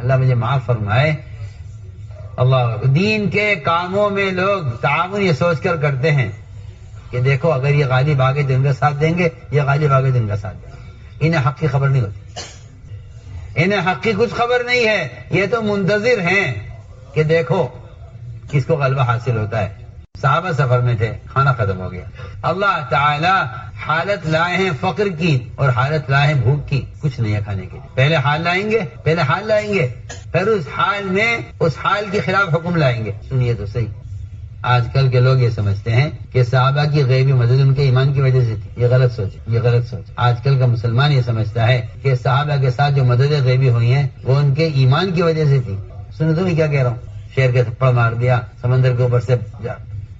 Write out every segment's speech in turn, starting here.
اللہ مجھے معاف فرمائے. اللہ دین کے کاموں میں لوگ تعاون یہ سوچ کر کرتے ہیں کہ دیکھو اگر یہ غالب آگے تو ان کا ساتھ دیں گے, یہ غالب آگے تو ان کا ساتھ دیں گے. انہیں حق کی خبر نہیں ہوتی, انہیں حق کی کچھ خبر نہیں ہے. یہ تو منتظر ہیں کہ دیکھو کس کو غلبہ حاصل ہوتا ہے. صحابہ سفر میں تھے, کھانا ختم ہو گیا. اللہ تعالی حالت لائے ہیں فقر کی اور حالت لائے ہیں بھوک کی, کچھ نہیں ہے کھانے کے لیے. پہلے حال لائیں گے, پھر اس حال میں اس حال کے خلاف حکم لائیں گے. سنیے تو صحیح, آج کل کے لوگ یہ سمجھتے ہیں کہ صحابہ کی غیبی مدد ان کے ایمان کی وجہ سے تھی. یہ غلط سوچ. آج کل کا مسلمان یہ سمجھتا ہے کہ صحابہ کے ساتھ جو مدد غیبی ہوئی ہیں وہ ان کے ایمان کی وجہ سے تھی. سنو تو میں کیا کہہ رہا ہوں, شیر کے تھپڑ مار دیا, سمندر کے اوپر سے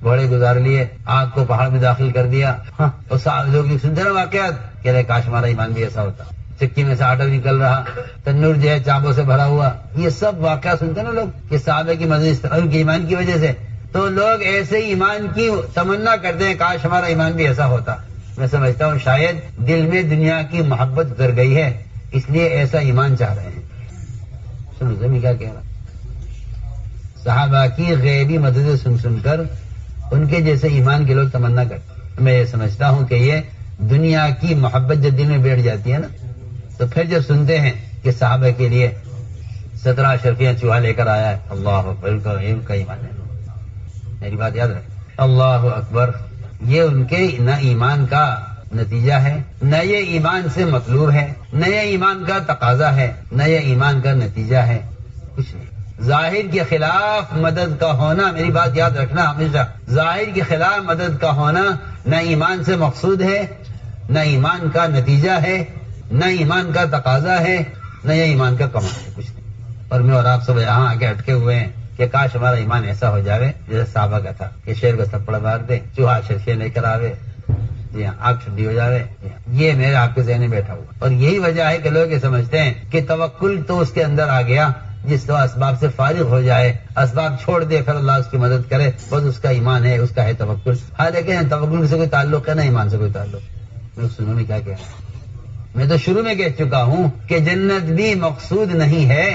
گھوڑے گزار لیے, آگ کو پہاڑ میں داخل کر دیا. اور لوگ سنتے نا واقعات, کہہ رہے کاش ہمارا ایمان بھی ایسا ہوتا, چکی میں سے آٹا نکل رہا, تنور جو ہے چاپوں سے بھرا ہوا. یہ سب واقعات سنتے نا لوگ کہ صحابہ کی مدد اس طرح ان کے ایمان کی وجہ سے. تو لوگ ایسے ہی ایمان کی تمنا کرتے ہیں, کاش ہمارا ایمان بھی ایسا ہوتا. میں سمجھتا ہوں شاید دل میں دنیا کی محبت اتر گئی ہے, اس لیے ایسا ایمان چاہ رہے ہیں. سنو میں کیا کہہ رہا, صحابہ کی غیبی مدد سن کر ان کے جیسے ایمان کے لوگ تمنا کرتے. میں یہ سمجھتا ہوں کہ یہ دنیا کی محبت جب دل میں بیٹھ جاتی ہے نا, تو پھر جب سنتے ہیں کہ صحابہ کے لیے 17 اشرفیاں چوہا لے کر آیا ہے, اللہ اکبر, ان کا ایمان ہے. میری بات یاد رکھ, اللہ اکبر, یہ ان کے نہ ایمان کا نتیجہ ہے, نہ یہ ایمان سے مطلوب ہے, نہ یہ ایمان کا تقاضا ہے, نہ یہ ایمان کا نتیجہ ہے, کچھ نہیں. ظاہر کے خلاف مدد کا ہونا, میری بات یاد رکھنا ہمیشہ, ظاہر کے خلاف مدد کا ہونا نہ ایمان سے مقصود ہے, نہ ایمان کا نتیجہ ہے, نہ ایمان کا تقاضا ہے, نہ یہ ایمان کا کمال ہے, کچھ نہیں. اور میں اور آپ سب یہاں آ کے اٹکے ہوئے ہیں کہ کاش ہمارا ایمان ایسا ہو جاوے جیسے صحابہ کا تھا, کہ شیر کو تھپڑ مار دے, چوہا شرفیاں لے کر آوے, جی ہاں آگ ٹھنڈی ہو جاوے. یہ میرے آپ کے ذہن میں بیٹھا ہوا, اور یہی وجہ ہے کہ لوگ یہ سمجھتے ہیں کہ توکل تو اس کے اندر آ گیا جس کو اسباب سے فارغ ہو جائے, اسباب چھوڑ دے, پھر اللہ اس کی مدد کرے, بس اس کا ایمان ہے, اس کا ہے توکل. ہاں لیکن توکل سے کوئی تعلق ہے نا ایمان سے کوئی تعلق. میں سنوں میں کیا کہہ رہا ہوں, میں تو شروع میں کہہ چکا ہوں کہ جنت بھی مقصود نہیں ہے,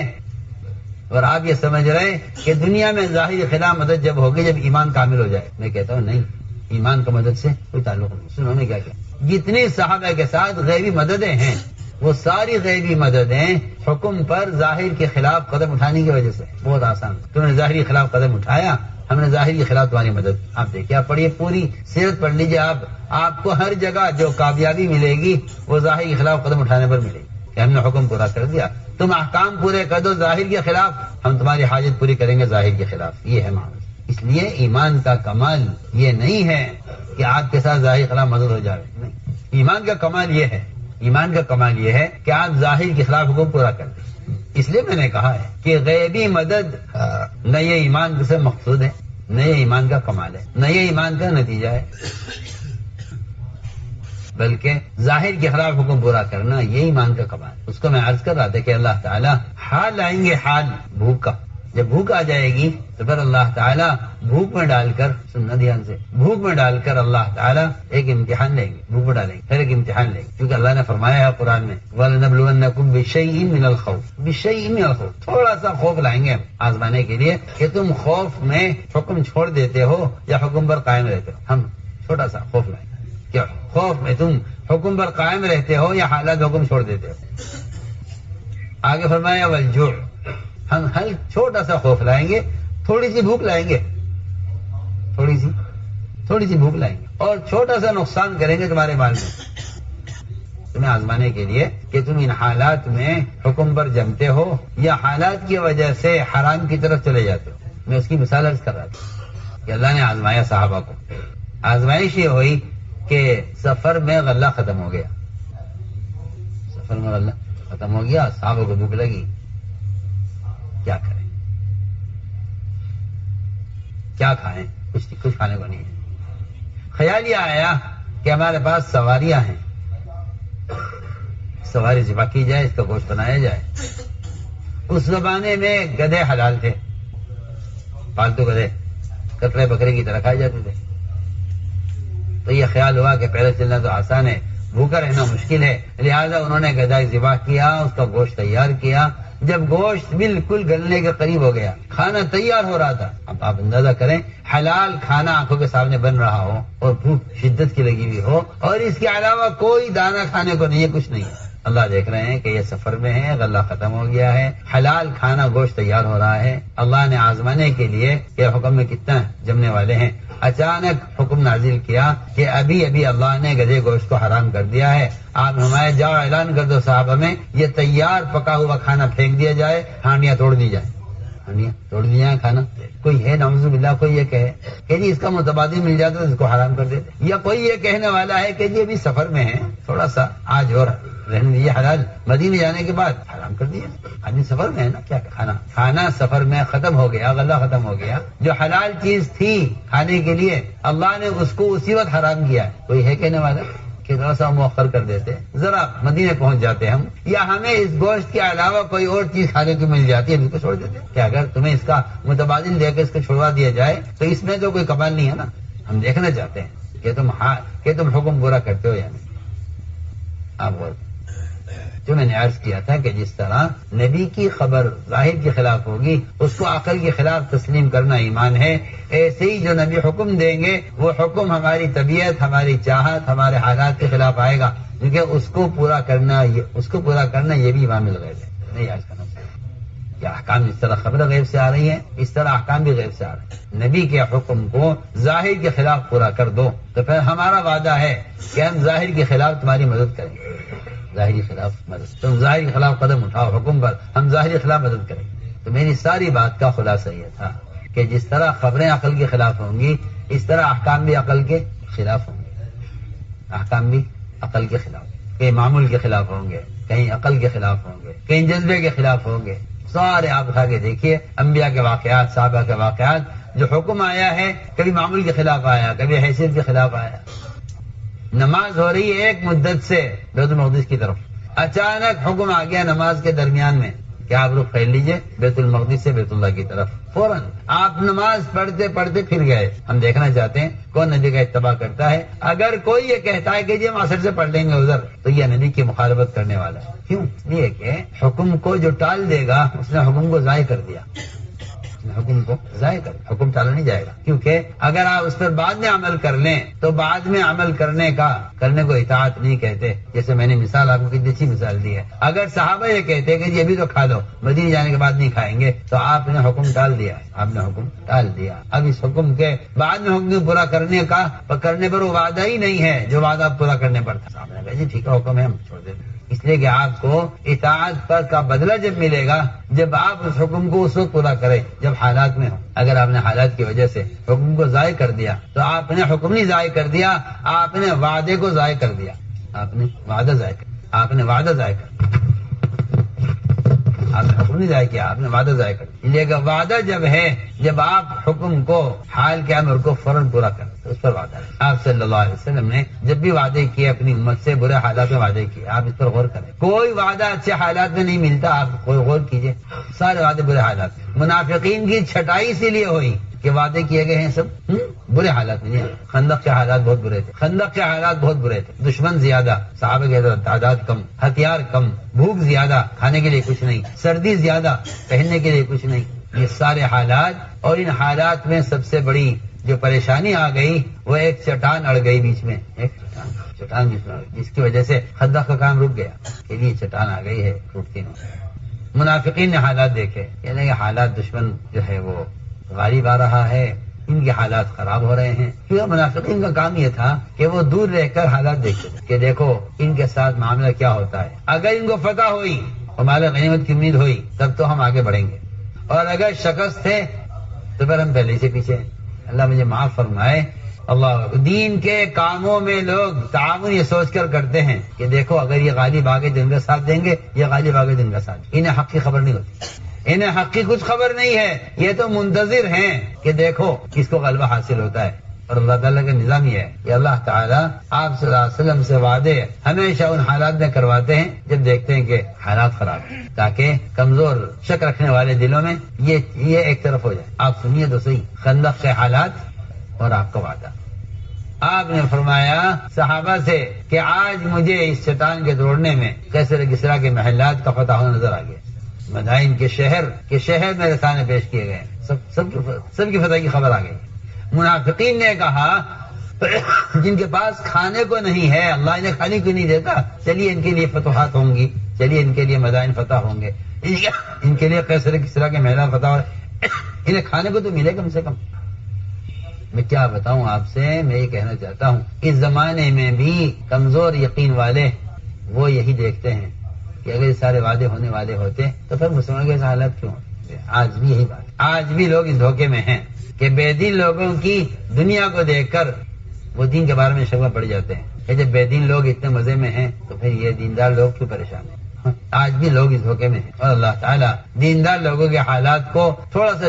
اور آپ یہ سمجھ رہے کہ دنیا میں ظاہری خلاف مدد جب ہوگی جب ایمان کامل ہو جائے. میں کہتا ہوں نہیں, ایمان کا مدد سے کوئی تعلق نہیں. سنوں میں کیا کہا, جتنی صحابہ کے ساتھ غیبی مددیں ہیں وہ ساری غیبی مددیں حکم پر ظاہر کے خلاف قدم اٹھانے کی وجہ سے. بہت آسان, تم نے ظاہری خلاف قدم اٹھایا, ہم نے ظاہری کے خلاف تمہاری مدد. آپ دیکھیے, آپ پڑھیے, پوری سیرت پڑھ لیجیے, آپ کو ہر جگہ جو کامیابی ملے گی وہ ظاہر کے خلاف قدم اٹھانے پر ملے گی, کہ ہم نے حکم پورا کر دیا, تم احکام پورے کر دو ظاہر کے خلاف, ہم تمہاری حاجت پوری کریں گے ظاہر کے خلاف. یہ ہے معنی. اس لیے ایمان کا کمال یہ نہیں ہے کہ آپ کے ساتھ ظاہر کے خلاف مدد ہو جائے, نہیں. ایمان کا کمال یہ ہے, ایمان کا کمال یہ ہے کہ آپ ظاہر کے خلاف حکم پورا کر دیں. اس لیے میں نے کہا ہے کہ غیبی مدد نہ یہ ایمان سے مقصود ہے, نہ یہ ایمان کا کمال ہے, نہ یہ ایمان کا نتیجہ ہے, بلکہ ظاہر کے خلاف حکم پورا کرنا یہ ایمان کا کمال ہے. اس کو میں عرض کر رہا تھا کہ اللہ تعالیٰ حال لائیں گے, حال بھوک کا. جب بھوک آ جائے گی تو پھر اللہ تعالیٰ بھوک میں ڈال کر, سننا دھیان سے, بھوک میں ڈال کر اللہ تعالیٰ ایک امتحان لیں گے, بھوک میں ڈالیں گے, پھر ایک امتحان لیں گے. کیونکہ اللہ نے فرمایا ہے قرآن میں, وَلَنَبْلُوَنَّكُمْ بِشَيْءٍ مِّنَ الْخَوْفِ, تھوڑا سا خوف لائیں گے آزمانے کے لیے کہ تم خوف میں حکم چھوڑ دیتے ہو یا حکم پر قائم رہتے ہو. ہم چھوٹا سا خوف لائیں گے, کیا خوف میں تم حکم پر قائم رہتے ہو یا حالات حکم چھوڑ دیتے ہو. آگے فرمایا والجوع, ہم ہل چھوٹا سا خوف لائیں گے, تھوڑی سی بھوک لائیں گے, تھوڑی سی بھوک لائیں گے, اور چھوٹا سا نقصان کریں گے تمہارے مال میں, تمہیں آزمانے کے لیے کہ تم ان حالات میں حکم پر جمتے ہو یا حالات کی وجہ سے حرام کی طرف چلے جاتے ہو. میں اس کی مثال عرض کر رہا تھا کہ اللہ نے آزمایا صحابہ کو. آزمائش یہ ہوئی کہ سفر میں غلہ ختم ہو گیا, سفر میں غلہ ختم ہو گیا, صحابہ کو بھوک لگی, کیا کریں, کیا کھائیں, کچھ کھانے کو نہیں ہے. خیال یہ آیا کہ ہمارے پاس سواریاں ہیں, سواری ذبح کی جائے, اس کا گوشت بنایا جائے. اس زمانے میں گدھے حلال تھے, پالتو گدھے کٹڑے بکرے کی طرح کھائے جاتے تھے. تو یہ خیال ہوا کہ پہلے چلنا تو آسان ہے, بھوکا رہنا مشکل ہے, لہذا انہوں نے گدھا ذبح کیا, اس کا گوشت تیار کیا, جب گوشت بالکل گلنے کے قریب ہو گیا، کھانا تیار ہو رہا تھا. اب آپ اندازہ کریں، حلال کھانا آنکھوں کے سامنے بن رہا ہو اور بھوک شدت کی لگی ہوئی ہو، اور اس کے علاوہ کوئی دانہ کھانے کو نہیں ہے، کچھ نہیں ہے. اللہ دیکھ رہے ہیں کہ یہ سفر میں ہے، غلہ ختم ہو گیا ہے، حلال کھانا گوشت تیار ہو رہا ہے. اللہ نے آزمانے کے لیے یہ حکم میں کتنا جمنے والے ہیں، اچانک حکم نازل کیا کہ ابھی ابھی اللہ نے گدھے گوشت کو حرام کر دیا ہے. آپ ہمارے جاؤ اعلان کر دو صحابہ میں، یہ تیار پکا ہوا کھانا پھینک دیا جائے، ہانڈیاں توڑ دی جائیں. ہانڈیاں توڑ دی جائیں کھانا. کوئی ہے نعوذ باللہ کوئی یہ کہے کہ جی اس کا متبادل مل جاتا تو اس کو حرام کر دیتے، یا کوئی یہ کہنے والا ہے کہ جی ابھی سفر میں ہے، تھوڑا سا آج اور رہنے دیجیے، حلال مدینے جانے کے بعد حرام کر دیا. آدمی سفر میں ہے نا، کیا کھانا سفر میں ختم ہو گیا، غلہ ختم ہو گیا. جو حلال چیز تھی کھانے کے لیے اللہ نے اس کو اسی وقت حرام کیا. کوئی ہے کہنے والا کہ ذرا سا مؤخر کر دیتے، ذرا مدینے پہنچ جاتے ہم، یا ہمیں اس گوشت کے علاوہ کوئی اور چیز کھانے کو مل جاتی ہے، اس کو چھوڑ دیتے. کہ اگر تمہیں اس کا متبادل دے کے اس کو چھوڑوا دیا جائے تو اس میں تو کوئی کمال نہیں ہے نا. ہم دیکھنا چاہتے ہیں کہ تم حکم پورا کرتے ہو یا نہیں. آپ غور جو میں نے عرض کیا تھا کہ جس طرح نبی کی خبر ظاہر کے خلاف ہوگی، اس کو عقل کے خلاف تسلیم کرنا ایمان ہے. ایسے ہی جو نبی حکم دیں گے وہ حکم ہماری طبیعت، ہماری چاہت، ہمارے حالات کے خلاف آئے گا، کیونکہ اس کو پورا کرنا یہ بھی ایمان الغیب ہے. نہیں آج کرنا چاہیے کہ احکام جس طرح خبر غیب سے آ رہی ہیں، اس طرح احکام بھی غیب سے آ رہے ہیں. نبی کے حکم کو ظاہر کے خلاف پورا کر دو تو پھر ہمارا وعدہ ہے کہ ہم ظاہر کے خلاف تمہاری مدد کریں گے. ظاہری خلاف مدد، تم ظاہری خلاف قدم اٹھاؤ حکم پر، ہم ظاہری خلاف مدد کریں. تو میری ساری بات کا خلاصہ یہ تھا کہ جس طرح خبریں عقل کے خلاف ہوں گی، اس طرح احکام بھی عقل کے خلاف ہوں گے. احکام بھی عقل کے خلاف، کہیں معمول کے خلاف ہوں گے، کہیں عقل کے خلاف ہوں گے، کہیں جذبے کے خلاف ہوں گے. سارے آپ اٹھا کے دیکھیے، انبیاء کے واقعات، صحابہ کے واقعات، جو حکم آیا ہے کبھی معمول کے خلاف آیا، کبھی حیثیت کے خلاف آیا. نماز ہو رہی ہے ایک مدت سے بیت المقدس کی طرف، اچانک حکم آ گیا نماز کے درمیان میں کہ آپ رخ پھیر لیجئے بیت المقدس سے بیت اللہ کی طرف. فوراً آپ نماز پڑھتے پڑھتے پھر گئے. ہم دیکھنا چاہتے ہیں کون نبی کا اتباع کرتا ہے. اگر کوئی یہ کہتا ہے کہ جی ہم عصر سے پڑھ لیں گے ادھر، تو یہ نبی کی مخالفت کرنے والا ہے. کیوں؟ یہ کہ حکم کو جو ٹال دے گا اس نے حکم کو ضائع کر دیا. حکم کو ضائع کر، حکم ٹالا نہیں جائے گا، کیونکہ اگر آپ اس پر بعد میں عمل کر لیں تو بعد میں عمل کرنے کو اطاعت نہیں کہتے. جیسے میں نے مثال آپ کو کتنی اچھی مثال دی ہے. اگر صحابہ یہ کہتے کہ جی ابھی تو کھا لو، مدینے جانے کے بعد نہیں کھائیں گے، تو آپ نے حکم ٹال دیا. آپ نے حکم ٹال دیا. اب اس حکم کے بعد میں حکم پورا کرنے پر وہ وعدہ ہی نہیں ہے جو وعدہ پورا کرنے پر تھا. صاحب نے کہا جی ٹھیک ہے حکم ہے، ہم چھوڑ دیتے. اس لیے کہ آپ کو اطاعت پر کا بدلہ جب ملے گا جب آپ اس حکم کو اس وقت پورا کریں جب حالات میں ہو. اگر آپ نے حالات کی وجہ سے حکم کو ضائع کر دیا تو آپ نے حکم نہیں ضائع کر دیا، آپ نے وعدے کو ضائع کر دیا. آپ نے وعدہ ضائع کر، آپ نے وعدہ ضائع کر، آپ نے حکم نہیں ضائع کیا، آپ نے وعدہ ضائع کر دیا. لیکن وعدہ جب ہے، جب آپ حکم کو حال کے امر کو فوراً پورا کریں اس پر وعدہ ہے. آپ صلی اللہ علیہ وسلم نے جب بھی وعدے کیے اپنی امت سے برے حالات میں وعدے کیے. آپ اس پر غور کریں. کوئی وعدہ اچھے حالات میں نہیں ملتا. آپ کوئی غور کیجئے، سارے وعدے برے حالات. منافقین کی چھٹائی اسی لیے ہوئی کہ وعدے کیے گئے ہیں سب برے حالات میں. خندق کے حالات بہت برے تھے، خندق کے حالات بہت برے تھے. دشمن زیادہ، صحابہ کی تعداد کم، ہتھیار کم، بھوک زیادہ، کھانے کے لیے کچھ نہیں، سردی زیادہ، پہننے کے لیے کچھ نہیں. یہ سارے حالات، اور ان حالات میں سب سے بڑی جو پریشانی آ گئی وہ ایک چٹان اڑ گئی بیچ میں. ایک چٹان بیچ میں، جس کی وجہ سے خندق کا کام رک گیا کہ یہ چٹان آ گئی ہے ٹوٹتی نہیں. منافقین نے حالات دیکھے، یعنی کہ حالات دشمن جو ہے وہ غالب آ رہا ہے، ان کے حالات خراب ہو رہے ہیں. کیونکہ منافقین کا کام یہ تھا کہ وہ دور رہ کر حالات دیکھتے کہ دیکھو ان کے ساتھ معاملہ کیا ہوتا ہے. اگر ان کو فتح ہوئی اور مال غنیمت کی امید ہوئی تب تو ہم آگے بڑھیں گے، اور اگر شکست ہے تو پھر ہم پہلے سے پیچھے. اللہ مجھے معاف فرمائے. اللہ دین کے کاموں میں لوگ تعاون یہ سوچ کر کرتے ہیں کہ دیکھو اگر یہ غالب آگے دن کا ساتھ دیں گے، یہ غالب آگے دن کا ساتھ. انہیں حق کی خبر نہیں ہوتی، انہیں حق کی کچھ خبر نہیں ہے. یہ تو منتظر ہیں کہ دیکھو کس کو غلبہ حاصل ہوتا ہے. اور اللہ تعالیٰ کا نظام یہ ہے کہ اللہ تعالیٰ آپ صلی اللہ علیہ وسلم سے وعدے ہمیشہ ان حالات میں کرواتے ہیں جب دیکھتے ہیں کہ حالات خراب ہیں، تاکہ کمزور شک رکھنے والے دلوں میں یہ ایک طرف ہو جائے. آپ سنیے تو صحیح خندق کے حالات اور آپ کا وعدہ. آپ نے فرمایا صحابہ سے کہ آج مجھے اس چٹان کے توڑنے میں کیسر کسرا کے محلات کا فتح ہونا نظر آ گیا. مدائن کے شہر میرے سامنے پیش کیے گئے، سب کی فتح کی خبر آ گئی۔ منافقین نے کہا جن کے پاس کھانے کو نہیں ہے، اللہ انہیں کھانے کو نہیں دیتا، چلیے ان کے لیے فتوحات ہوں گی، چلیے ان کے لیے مدائن فتح ہوں گے، ان کے لیے قیصر کسریٰ کے میدان فتح ہو، انہیں کھانے کو تو ملے کم سے کم۔ میں کیا بتاؤں آپ سے، میں یہ کہنا چاہتا ہوں اس زمانے میں بھی کمزور یقین والے وہ یہی دیکھتے ہیں کہ اگر یہ سارے وعدے ہونے والے ہوتے تو پھر مسلمانوں کے حالات کیوں ہوتے؟ آج بھی یہی بات، آج بھی لوگ اس دھوکے میں ہیں کہ بے دین لوگوں کی دنیا کو دیکھ کر وہ دین کے بارے میں شک میں پڑ جاتے ہیں کہ جب بے دین لوگ اتنے مزے میں ہیں تو پھر یہ دیندار لوگ کیوں پریشان ہیں؟ آج بھی لوگ اس دھوکے میں ہیں، اور اللہ تعالیٰ دیندار لوگوں کے حالات کو تھوڑا سا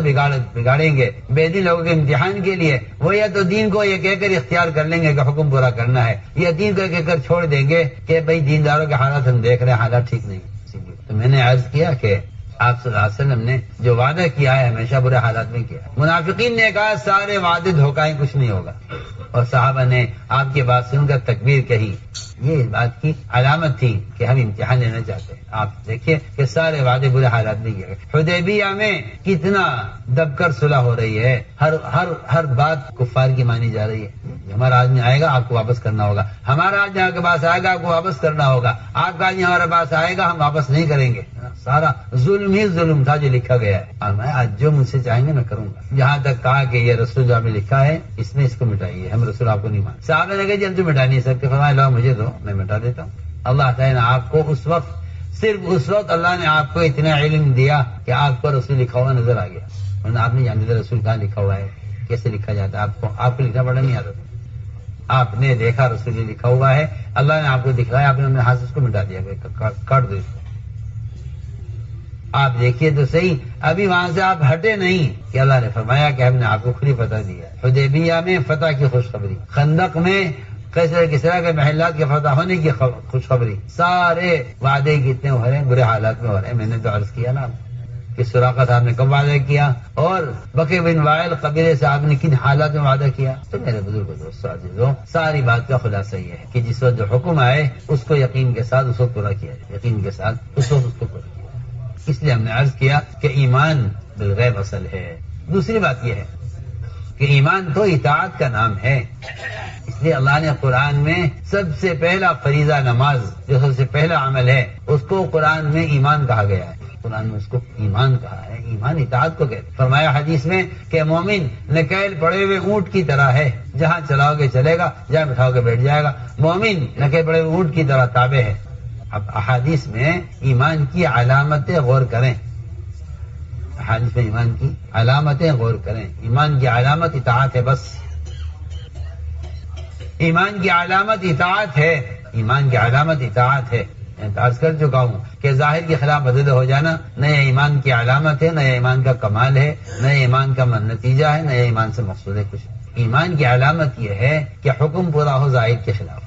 بگاڑیں گے بے دین لوگوں کے امتحان کے لیے۔ وہ یا تو دین کو یہ کہہ کر اختیار کر لیں گے کہ حکم پورا کرنا ہے، یا دین کو کہہ کر چھوڑ دیں گے کہ بھائی دینداروں کے حالات ہم دیکھ رہے ہیں، حالات ٹھیک نہیں۔ تو میں نے عرض کیا کہ آپ صلی اللہ علیہ وسلم نے جو وعدہ کیا ہے ہمیشہ برے حالات میں کیا۔ منافقین نے کہا سارے وعدے دھوکہ، کچھ نہیں ہوگا، اور صحابہ نے آپ کی بات سن کر تکبیر کہی۔ یہ اس بات کی علامت تھی کہ ہم امتحان لینا چاہتے ہیں۔ آپ دیکھیے کہ سارے وعدے برے حالات میں کیے گئے۔ حدیبیہ میں کتنا دب کر صلح ہو رہی ہے، ہر بات کفار کی مانی جا رہی ہے۔ ہمارا آدمی آئے گا آپ کو واپس کرنا ہوگا، ہمارا آدمی آپ کے پاس آئے گا آپ کو واپس کرنا ہوگا، آپ کا آدمی ہمارے پاس آئے گا ہم واپس نہیں کریں گے۔ سارا ظلم ہی ظلم تھا جو لکھا گیا ہے، اور میں آج جو مجھ سے چاہیں گے میں کروں گا۔ یہاں تک کہا کہ یہ رسول جو آپ نے لکھا ہے اس میں اس کو مٹائیے، ہم رسول آپ کو نہیں مانتے۔ صحابہ نے کہا جی ہم تو مٹا نہیں سکتے، فرمایا لاؤ مجھے دو میں مٹا دیتا ہوں۔ اللہ تعالیٰ نے آپ کو صرف اس وقت اللہ نے آپ کو اتنا علم دیا کہ آپ کو رسول لکھا ہوا نظر آ گیا، ورنہ آپ نہیں جانتے تھے رسول کہاں لکھا ہوا ہے، کیسے لکھا جاتا ہے، آپ کو لکھنا پڑھنا نہیں آتا تھا۔ آپ نے دیکھا رسول لکھا ہوا ہے، اللہ نے آپ کو دکھلایا، آپ نے اپنے ہاتھ سے اس کو مٹا دیا، کاٹ دو اس کو۔ آپ دیکھیے تو صحیح، ابھی وہاں سے آپ ہٹے نہیں کہ اللہ نے فرمایا کہ ہم نے آپ کو خود ہی فتح دیا۔ حدیبیہ میں فتح کی خوشخبری، خندق میں قیصر کسریٰ کے محلات کے فتح ہونے کی خوشخبری، سارے وعدے کتنے ہو رہے ہیں، برے حالات میں ہو رہے ہیں۔ میں نے تو عرض کیا نا کہ سراقہ صاحب نے کب وعدہ کیا اور بکر بن وائل قبیلے سے آپ نے کن حالات میں وعدہ کیا۔ تو میرے بزرگ دوستوں عزیزوں، ساری بات کا خلاصہ یہ ہے کہ جس وقت جو حکم آئے اس کو یقین کے ساتھ اس کو پورا کیا جائے، یقین کے ساتھ اس وقت اس کو پورا کیا جائے۔ اس لیے ہم نے عرض کیا کہ ایمان بالغیب اصل ہے۔ دوسری بات یہ ہے کہ ایمان تو اطاعت کا نام ہے، اس لیے اللہ نے قرآن میں سب سے پہلا فریضہ نماز جو سب سے پہلا عمل ہے اس کو قرآن میں ایمان کہا گیا ہے، قرآن میں اس کو ایمان کہا ہے۔ ایمان اطاعت کو کہتے، فرمایا حدیث میں کہ مومن نکیل پڑے ہوئے اونٹ کی طرح ہے، جہاں چلاؤ گے چلے گا، جہاں بٹھاؤ گے بیٹھ جائے گا۔ مومن نکیل پڑے ہوئے اونٹ کی طرح تابع ہے۔ اب احادیث میں ایمان کی علامتیں غور کریں، احادیث میں ایمان کی علامتیں غور کریں۔ ایمان کی علامت اطاعت ہے، بس ایمان کی علامت اطاعت ہے، ایمان کی علامت اطاعت ہے۔ میں عرض کر چکا ہوں کہ ظاہر کے خلاف بدل ہو جانا نہ یہ ایمان کی علامت ہے، نہ یہ ایمان کا کمال ہے، نہ یہ ایمان کا نتیجہ ہے، نہ یہ ایمان سے مقصود ہے کچھ۔ ایمان کی علامت یہ ہے کہ حکم پورا ہو ظاہر کے خلاف،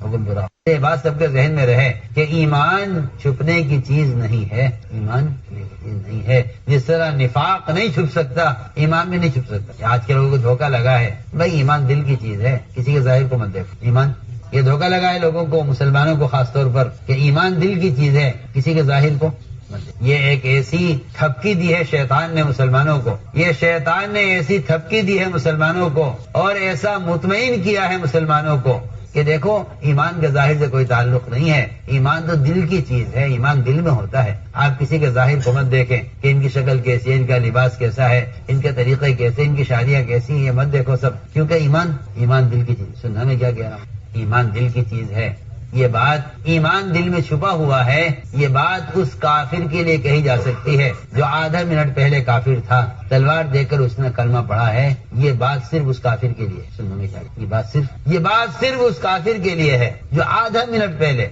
حکم پورا ہو۔ یہ بات سب کے ذہن میں رہے کہ ایمان چھپنے کی چیز نہیں ہے، ایمان چھپنے کی چیز نہیں ہے۔ جس طرح نفاق نہیں چھپ سکتا، ایمان بھی نہیں چھپ سکتا۔ آج کے لوگوں کو دھوکہ لگا ہے، بھائی ایمان دل کی چیز ہے، کسی کے ظاہر کو مت دیکھو۔ ایمان یہ دھوکہ لگا ہے لوگوں کو، مسلمانوں کو خاص طور پر، کہ ایمان دل کی چیز ہے، کسی کے ظاہر کو مت دیکھو۔ یہ ایک ایسی تھپکی دی ہے شیطان نے مسلمانوں کو، یہ شیطان نے ایسی تھپکی دی ہے مسلمانوں کو اور ایسا مطمئن کیا ہے مسلمانوں کو کہ دیکھو ایمان کے ظاہر سے کوئی تعلق نہیں ہے، ایمان تو دل کی چیز ہے، ایمان دل میں ہوتا ہے۔ آپ کسی کے ظاہر کو مت دیکھیں کہ ان کی شکل کیسی ہے، ان کا لباس کیسا ہے، ان کے طریقے کیسے، ان کی شادیاں کیسی ہیں، یہ مت دیکھو سب، کیونکہ ایمان دل کی چیز۔ سننا میں کیا کہہ رہا ہوں، ایمان دل کی چیز ہے۔ یہ بات ایمان دل میں چھپا ہوا ہے، یہ بات اس کافر کے لیے کہی جا سکتی ہے جو آدھا منٹ پہلے کافر تھا، تلوار دے کر اس نے کلمہ پڑھا ہے۔ یہ بات صرف اس کافر کے لیے، سننے میں کیا، یہ بات صرف اس کافر کے لیے ہے جو آدھا منٹ پہلے،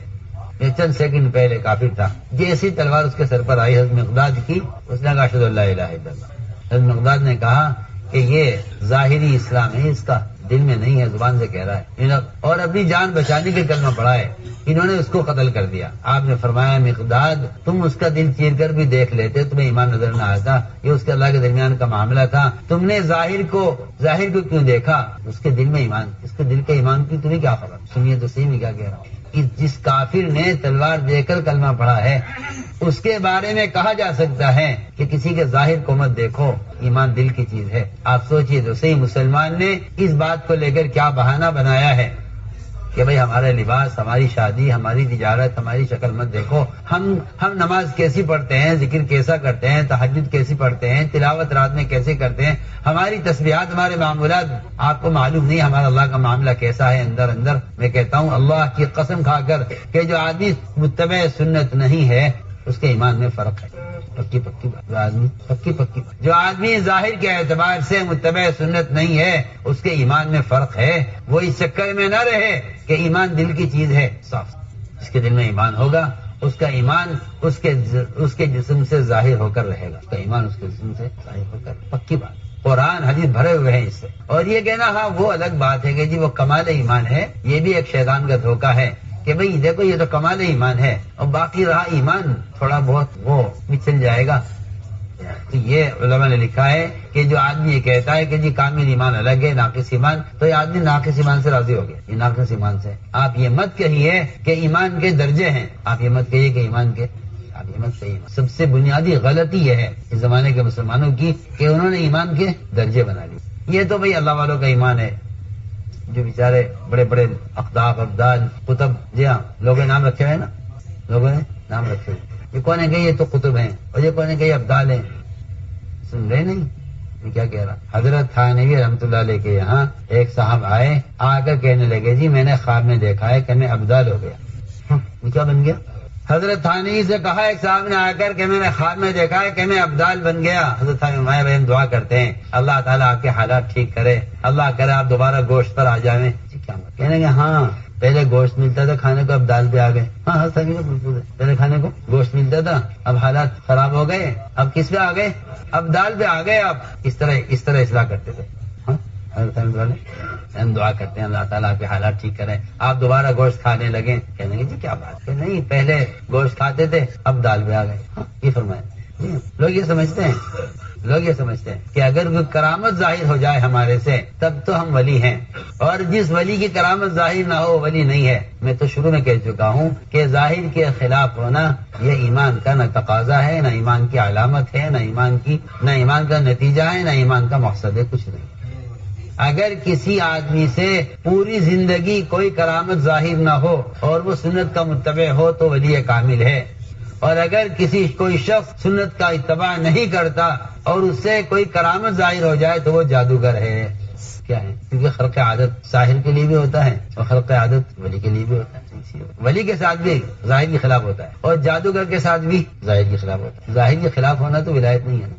چند سیکنڈ پہلے کافر تھا۔ جیسی تلوار اس کے سر پر آئی حضرت مقداد کی، اس نے کہا اشہد ان لا الہ الا اللہ۔ حضرت مقداد نے کہا کہ یہ ظاہری اسلام ہے، اس کا دل میں نہیں ہے، زبان سے کہہ رہا ہے، اور اپنی جان بچانے کے کلمہ پڑھا ہے، انہوں نے اس کو قتل کر دیا۔ آپ نے فرمایا مقداد تم اس کا دل چیر کر بھی دیکھ لیتے، تمہیں ایمان نظر نہ آتا، یہ اس کے اللہ کے درمیان کا معاملہ تھا، تم نے ظاہر کو کیوں دیکھا، اس کے دل میں ایمان، اس کے دل کا ایمان کی تمہیں کیا خبر۔ سنیے تو صحیح میں کیا کہہ رہا ہوں، جس کافر نے تلوار دے کر کلمہ پڑھا ہے اس کے بارے میں کہا جا سکتا ہے کہ کسی کے ظاہر کو مت دیکھو، ایمان دل کی چیز ہے۔ آپ سوچئے تو صحیح، مسلمان نے اس بات کو لے کر کیا بہانہ بنایا ہے کہ بھئی ہمارا لباس، ہماری شادی، ہماری تجارت، ہماری شکل مت دیکھو، ہم نماز کیسی پڑھتے ہیں، ذکر کیسا کرتے ہیں، تہجد کیسی پڑھتے ہیں، تلاوت رات میں کیسے کرتے ہیں، ہماری تسبیحات، ہمارے معمولات آپ کو معلوم نہیں ہمارا اللہ کا معاملہ کیسا ہے اندر اندر۔ میں کہتا ہوں اللہ کی قسم کھا کر کہ جو آدمی متبع سنت نہیں ہے اس کے ایمان میں فرق ہے، پکی بات۔ جو آدمی ظاہر کے اعتبار سے متبع سنت نہیں ہے اس کے ایمان میں فرق ہے۔ وہ اس چکر میں نہ رہے کہ ایمان دل کی چیز ہے، صاف اس کے دل میں ایمان ہوگا، اس کا ایمان اس کے جسم سے ظاہر ہو کر رہے گا، اس کا ایمان اس کے جسم سے ظاہر ہو کر، پکی بات۔ قرآن حدیث بھرے ہوئے ہیں اس سے۔ اور یہ کہنا ہاں وہ الگ بات ہے کہ جی وہ کمال ایمان ہے، یہ بھی ایک شیطان کا دھوکہ ہے کہ بھئی دیکھو یہ تو کمال ایمان ہے اور باقی رہا ایمان تھوڑا بہت وہ پچھل جائے گا۔ تو یہ علماء نے لکھا ہے کہ جو آدمی یہ کہتا ہے کہ جی کامل ایمان الگ ہے، ناقص ایمان، تو یہ آدمی ناقص ایمان سے راضی ہو گیا، یہ ناقص ایمان سے۔ آپ یہ مت کہیے کہ ایمان کے درجے ہیں، آپ یہ مت کہیے کہ ایمان کے، آپ یہ مت کہیے۔ سب سے بنیادی غلطی یہ ہے اس زمانے کے مسلمانوں کی کہ انہوں نے ایمان کے درجے بنا لیے۔ یہ تو بھئی اللہ والوں کا ایمان ہے، جو بیچارے بڑے بڑے اقطاب، ابدال، قطب، جی ہاں لوگوں نے نام رکھے ہوئے نا، لوگوں نے نام رکھے ہوئے، یہ کون ہے کہ یہ تو قطب ہیں اور یہ کون ہے کہ یہ ابدال ہیں، سن رہے نہیں یہ کیا کہہ رہا۔ حضرت تھانوی رحمۃ اللہ علیہ کے یہاں ایک صاحب آئے، آ کر کہنے لگے جی میں نے خواب میں دیکھا ہے کہ میں ابدال ہو گیا۔ یہ کیا بن گیا؟ حضرت تھانوی سے کہا ایک صاحب نے آ کر کہ میں نے خواب میں دیکھا ہے کہ میں ابدال بن گیا۔ حضرت تھانوی بھائی ہم دعا کرتے ہیں اللہ تعالیٰ آپ کے حالات ٹھیک کرے، اللہ کرے آپ دوبارہ گوشت پر آ جائیں۔ کیا کہنے گے ہاں پہلے گوشت ملتا تھا کھانے کو، اب دال پہ آ گئے۔ ہاں بالکل ہے، پہلے کھانے کو گوشت ملتا تھا، اب حالات خراب ہو گئے، اب کس پہ آ گئے؟ اب دال پہ آ گئے۔ اب اس طرح اصلاح کرتے تھے۔ ہم دعا کرتے ہیں اللہ تعالیٰ آپ کے حالات ٹھیک کریں، آپ دوبارہ گوشت کھانے لگے۔ کہنے گے جی کیا بات ہے، نہیں پہلے گوشت کھاتے تھے اب دال پہ آ گئے۔ یہ فرمائے لوگ یہ سمجھتے ہیں کہ اگر کوئی کرامت ظاہر ہو جائے ہمارے سے تب تو ہم ولی ہیں، اور جس ولی کی کرامت ظاہر نہ ہو ولی نہیں ہے۔ میں تو شروع میں کہہ چکا ہوں کہ ظاہر کے خلاف ہونا یہ ایمان کا نہ تقاضا ہے، نہ ایمان کی علامت ہے، نہ ایمان کا نتیجہ ہے، نہ ایمان کا مقصد ہے، کچھ نہیں۔ اگر کسی آدمی سے پوری زندگی کوئی کرامت ظاہر نہ ہو اور وہ سنت کا متبع ہو تو ولی کامل ہے، اور اگر کوئی شخص سنت کا اتباع نہیں کرتا اور اس سے کوئی کرامت ظاہر ہو جائے تو وہ جادوگر ہے۔ کیا ہے؟ کیونکہ خرق عادت ساحر کے لیے بھی ہوتا ہے اور خرق عادت ولی کے لیے بھی ہوتا ہے۔ ولی کے ساتھ بھی ظاہر کے خلاف ہوتا ہے اور جادوگر کے ساتھ بھی ظاہر کے خلاف ہوتا ہے۔ ظاہر کے خلاف ہونا تو ولایت نہیں ہے نا۔